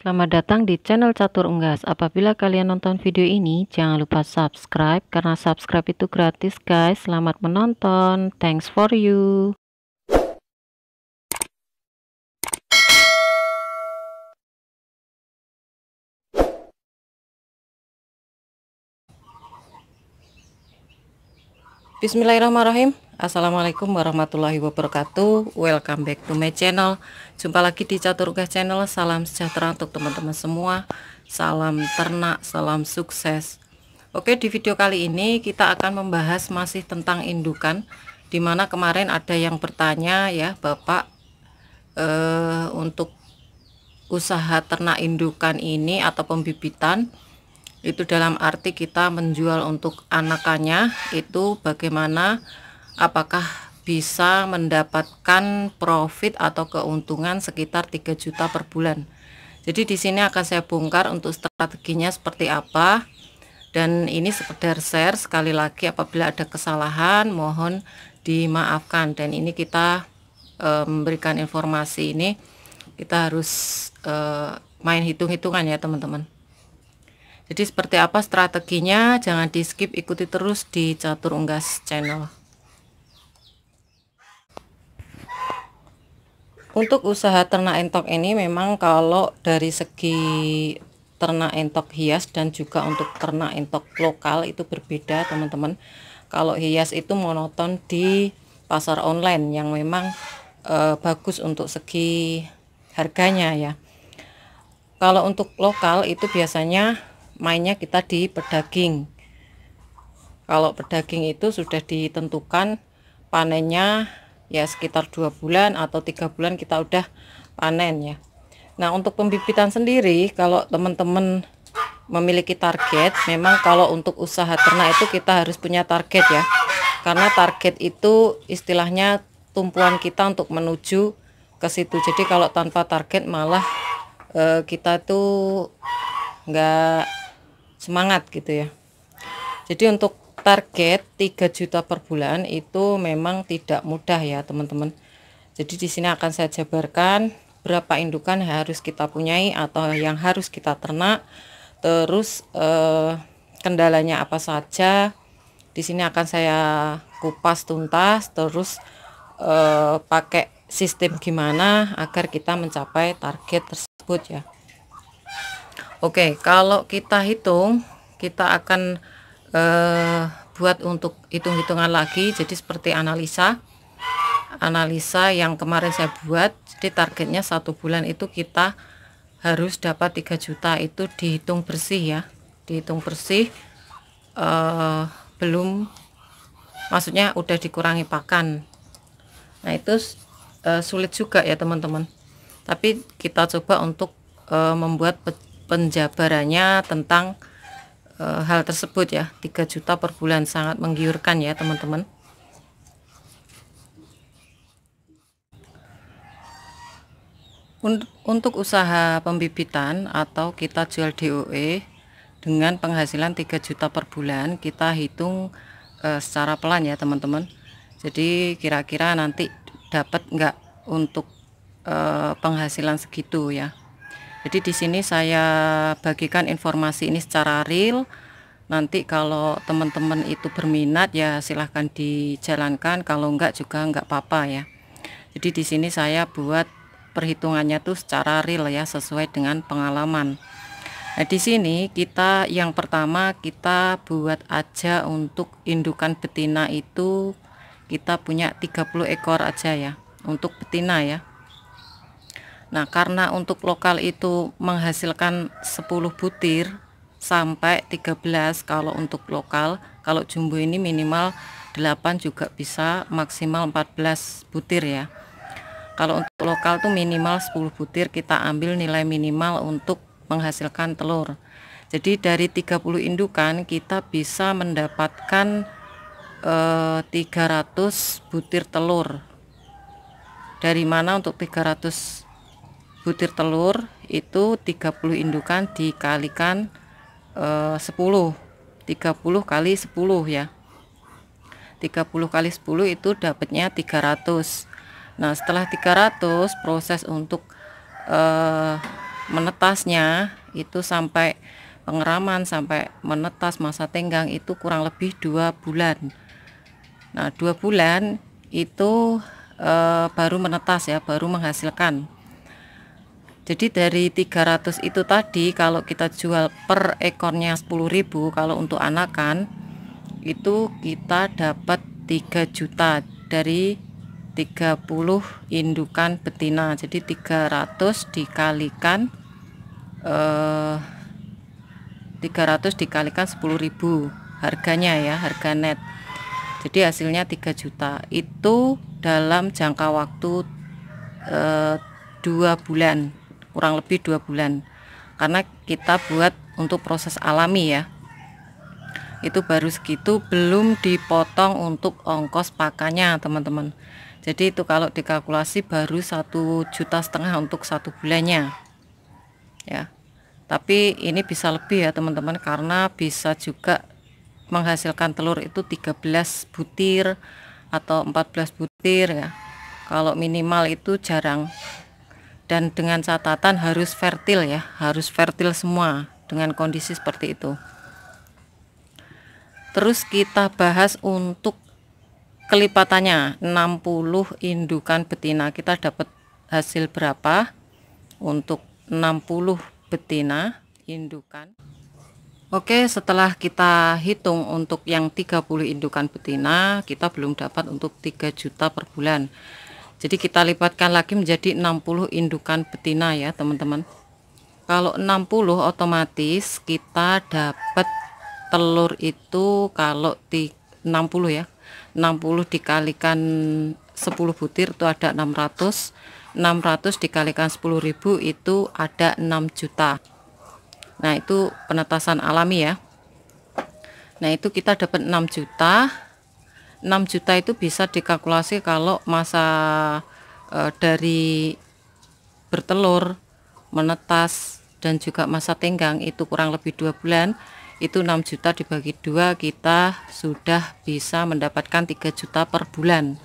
Selamat datang di channel Catur Unggas. Apabila kalian nonton video ini, jangan lupa subscribe karena subscribe itu gratis, guys. Selamat menonton. Thanks for you. Bismillahirrahmanirrahim. Assalamualaikum warahmatullahi wabarakatuh. Welcome back to my channel. Jumpa lagi di Catur Unggas channel. Salam sejahtera untuk teman-teman semua. Salam ternak, salam sukses. Oke, di video kali ini kita akan membahas masih tentang indukan, dimana kemarin ada yang bertanya ya, Bapak, untuk usaha ternak indukan ini atau pembibitan, itu dalam arti kita menjual untuk anakannya, itu bagaimana, apakah bisa mendapatkan profit atau keuntungan sekitar 3 juta per bulan. Jadi di sini akan saya bongkar untuk strateginya seperti apa, dan ini sekedar share. Sekali lagi apabila ada kesalahan mohon dimaafkan, dan ini kita memberikan informasi ini kita harus main hitung-hitungan ya teman-teman. Jadi seperti apa strateginya, jangan di skip, ikuti terus di Catur Unggas channel. Untuk usaha ternak entok ini memang kalau dari segi ternak entok hias dan juga untuk ternak entok lokal itu berbeda teman-teman. Kalau hias itu monoton di pasar online yang memang bagus untuk segi harganya ya. Kalau untuk lokal itu biasanya mainnya kita di pedaging. Kalau pedaging itu sudah ditentukan panennya ya sekitar 2 bulan atau 3 bulan kita udah panen ya. Nah, untuk pembibitan sendiri kalau teman-teman memiliki target, memang kalau untuk usaha ternak itu kita harus punya target ya. Karena target itu istilahnya tumpuan kita untuk menuju ke situ. Jadi kalau tanpa target malah kita tuh nggak semangat gitu ya. Jadi untuk target 3 juta per bulan itu memang tidak mudah ya teman-teman. Jadi di sini akan saya jabarkan berapa indukan harus kita punyai atau yang harus kita ternak, terus kendalanya apa saja. Di sini akan saya kupas tuntas, terus pakai sistem gimana agar kita mencapai target tersebut ya. Oke, kalau kita hitung, kita akan buat untuk hitung-hitungan lagi. Jadi seperti analisa yang kemarin saya buat. Jadi targetnya 1 bulan itu kita harus dapat 3 juta, itu dihitung bersih ya, dihitung bersih, belum, maksudnya udah dikurangi pakan. Nah itu sulit juga ya teman-teman, tapi kita coba untuk membuat penjabarannya tentang hal tersebut ya. 3 juta per bulan sangat menggiurkan ya teman-teman. Untuk usaha pembibitan atau kita jual DOE dengan penghasilan 3 juta per bulan, kita hitung secara pelan ya teman-teman. Jadi kira-kira nanti dapat enggak untuk penghasilan segitu ya. Jadi di sini saya bagikan informasi ini secara real. Nanti kalau teman-teman itu berminat ya silahkan dijalankan, kalau enggak juga enggak apa-apa ya. Jadi di sini saya buat perhitungannya tuh secara real ya, sesuai dengan pengalaman. Nah, di sini kita yang pertama kita buat aja untuk indukan betina itu kita punya 30 ekor aja ya untuk betina ya. Nah, karena untuk lokal itu menghasilkan 10 butir sampai 13 kalau untuk lokal. Kalau jumbo ini minimal 8 juga bisa, maksimal 14 butir ya. Kalau untuk lokal tuh minimal 10 butir kita ambil nilai minimal untuk menghasilkan telur. Jadi dari 30 indukan kita bisa mendapatkan 300 butir telur. Dari mana untuk 300 butir telur itu 30 indukan dikalikan 10, 30 kali 10 ya, 30 kali 10 itu dapatnya 300. Nah setelah 300 proses untuk menetasnya itu sampai pengeraman sampai menetas masa tenggang itu kurang lebih 2 bulan. Nah 2 bulan itu baru menetas ya, baru menghasilkan. Jadi dari 300 itu tadi kalau kita jual per ekornya 10.000, kalau untuk anakan itu kita dapat 3 juta dari 30 indukan betina. Jadi 300 dikalikan 10.000 harganya ya, harga net. Jadi hasilnya 3 juta. Itu dalam jangka waktu 2 bulan, kurang lebih 2 bulan. Karena kita buat untuk proses alami ya. Itu baru segitu, belum dipotong untuk ongkos pakannya teman-teman. Jadi itu kalau dikalkulasi baru 1,5 juta untuk 1 bulannya ya. Tapi ini bisa lebih ya teman-teman, karena bisa juga menghasilkan telur itu 13 butir atau 14 butir ya. Kalau minimal itu jarang, dan dengan catatan harus fertil ya, harus fertil semua dengan kondisi seperti itu. Terus kita bahas untuk kelipatannya, 60 indukan betina kita dapat hasil berapa untuk 60 betina indukan. Oke, setelah kita hitung untuk yang 30 indukan betina, kita belum dapat untuk 3 juta per bulan. Jadi kita lipatkan lagi menjadi 60 indukan betina ya teman-teman. Kalau 60 otomatis kita dapat telur itu, kalau di 60 ya, 60 dikalikan 10 butir itu ada 600. 600 dikalikan 10.000 itu ada 6 juta. Nah itu penetasan alami ya. Nah itu kita dapat 6 juta. 6 juta itu bisa dikalkulasi kalau masa dari bertelur, menetas, dan juga masa tenggang itu kurang lebih 2 bulan. Itu 6 juta dibagi 2, kita sudah bisa mendapatkan 3 juta per bulan.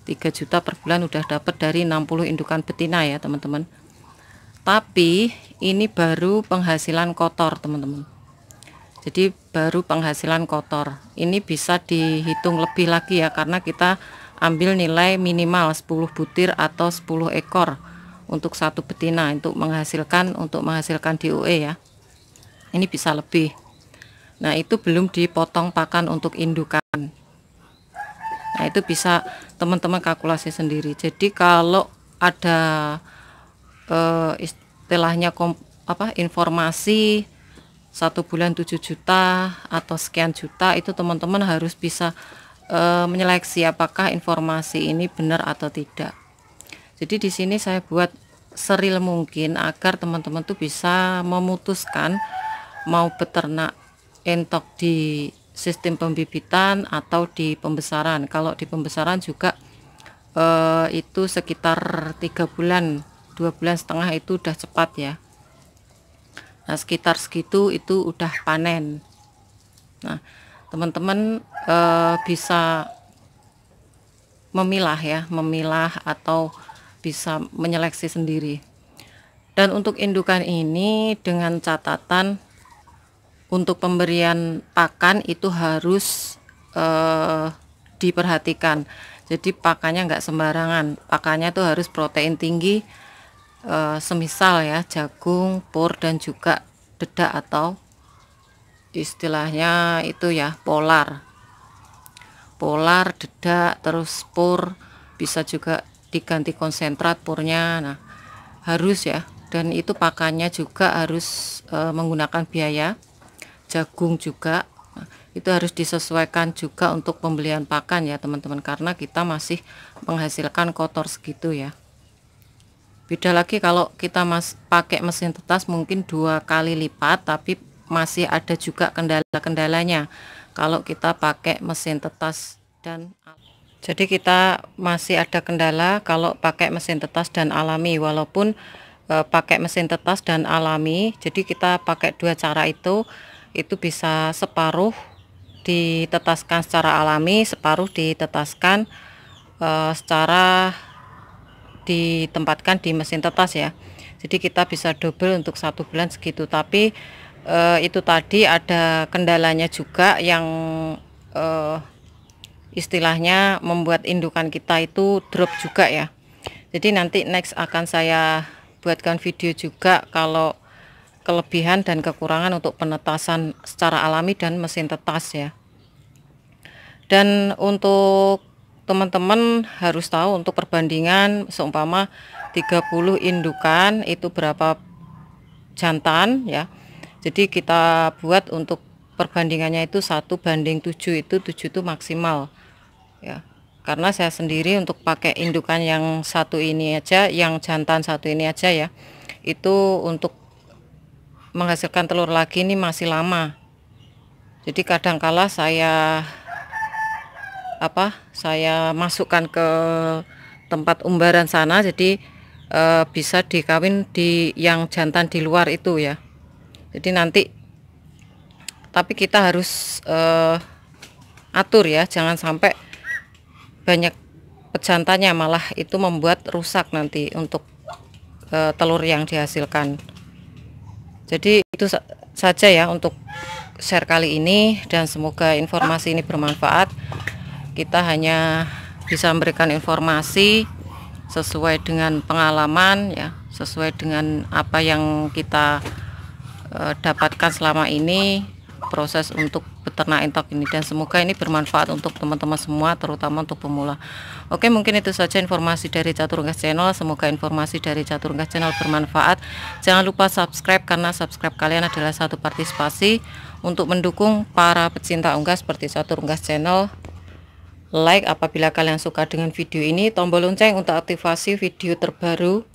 3 juta per bulan udah dapat dari 60 indukan betina ya teman-teman. Tapi ini baru penghasilan kotor teman-teman. Jadi baru penghasilan kotor. Ini bisa dihitung lebih lagi ya, karena kita ambil nilai minimal 10 butir atau 10 ekor untuk satu betina untuk menghasilkan DOE ya. Ini bisa lebih. Nah itu belum dipotong pakan untuk indukan. Nah itu bisa teman-teman kalkulasi sendiri. Jadi kalau ada istilahnya informasi 1 bulan 7 juta atau sekian juta, itu teman-teman harus bisa menyeleksi apakah informasi ini benar atau tidak. Jadi di sini saya buat seril mungkin agar teman-teman tuh bisa memutuskan mau beternak entok di sistem pembibitan atau di pembesaran. Kalau di pembesaran juga itu sekitar 3 bulan, 2,5 bulan itu udah cepat ya. Nah sekitar segitu itu udah panen. Nah teman-teman bisa memilah atau bisa menyeleksi sendiri. Dan untuk indukan ini dengan catatan untuk pemberian pakan itu harus diperhatikan. Jadi pakannya nggak sembarangan, pakannya tuh harus protein tinggi, semisal ya jagung, pur, dan juga dedak atau istilahnya itu ya polar, dedak, terus pur, bisa juga diganti konsentrat purnya. Nah harus ya, dan itu pakannya juga harus menggunakan biaya. Jagung juga itu harus disesuaikan juga untuk pembelian pakan ya teman-teman, karena kita masih menghasilkan kotor segitu ya. Beda lagi kalau kita pakai mesin tetas mungkin 2 kali lipat, tapi masih ada juga kendala-kendalanya kalau kita pakai mesin tetas dan jadi kita masih ada kendala kalau pakai mesin tetas dan alami. Walaupun pakai mesin tetas dan alami, jadi kita pakai 2 cara itu bisa separuh ditetaskan secara alami, separuh ditetaskan secara ditempatkan di mesin tetas ya. Jadi kita bisa double untuk 1 bulan segitu. Tapi itu tadi ada kendalanya juga yang istilahnya membuat indukan kita itu drop juga ya. Jadi nanti next akan saya buatkan video juga kalau kelebihan dan kekurangan untuk penetasan secara alami dan mesin tetas ya. Dan untuk teman-teman harus tahu untuk perbandingan seumpama 30 indukan itu berapa jantan ya. Jadi kita buat untuk perbandingannya itu 1:7, itu 7 itu maksimal ya. Karena saya sendiri untuk pakai indukan yang satu ini aja, yang jantan satu ini aja ya, itu untuk menghasilkan telur lagi ini masih lama. Jadi kadangkala saya masukkan ke tempat umbaran sana, jadi bisa dikawin di yang jantan di luar itu ya. Jadi nanti tapi kita harus atur ya, jangan sampai banyak pejantannya, malah itu membuat rusak nanti untuk telur yang dihasilkan. Jadi itu saja ya untuk share kali ini, dan semoga informasi ini bermanfaat. Kita hanya bisa memberikan informasi sesuai dengan pengalaman ya, sesuai dengan apa yang kita dapatkan selama ini proses untuk beternak entok ini, dan semoga ini bermanfaat untuk teman-teman semua, terutama untuk pemula. Oke, mungkin itu saja informasi dari Catur Unggas Channel. Semoga informasi dari Catur Unggas Channel bermanfaat. Jangan lupa subscribe, karena subscribe kalian adalah satu partisipasi untuk mendukung para pecinta unggas seperti Catur Unggas Channel. Like apabila kalian suka dengan video ini, tombol lonceng untuk aktivasi video terbaru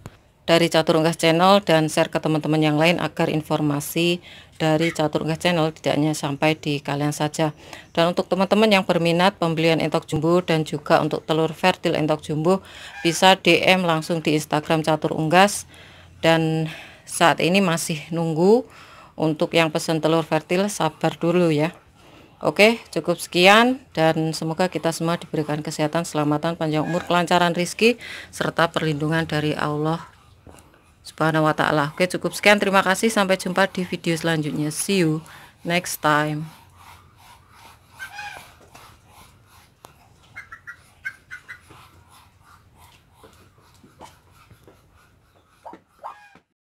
dari Catur Unggas Channel, dan share ke teman-teman yang lain agar informasi dari Catur Unggas Channel tidak hanya sampai di kalian saja. Dan untuk teman-teman yang berminat pembelian entok jumbo dan juga untuk telur fertil entok jumbo, bisa DM langsung di Instagram Catur Unggas. Dan saat ini masih nunggu untuk yang pesan telur fertil, sabar dulu ya. Oke, cukup sekian, dan semoga kita semua diberikan kesehatan, keselamatan, panjang umur, kelancaran rezeki, serta perlindungan dari Allah Subhanahu wa ta'ala. Oke, cukup sekian, terima kasih, sampai jumpa di video selanjutnya. See you next time.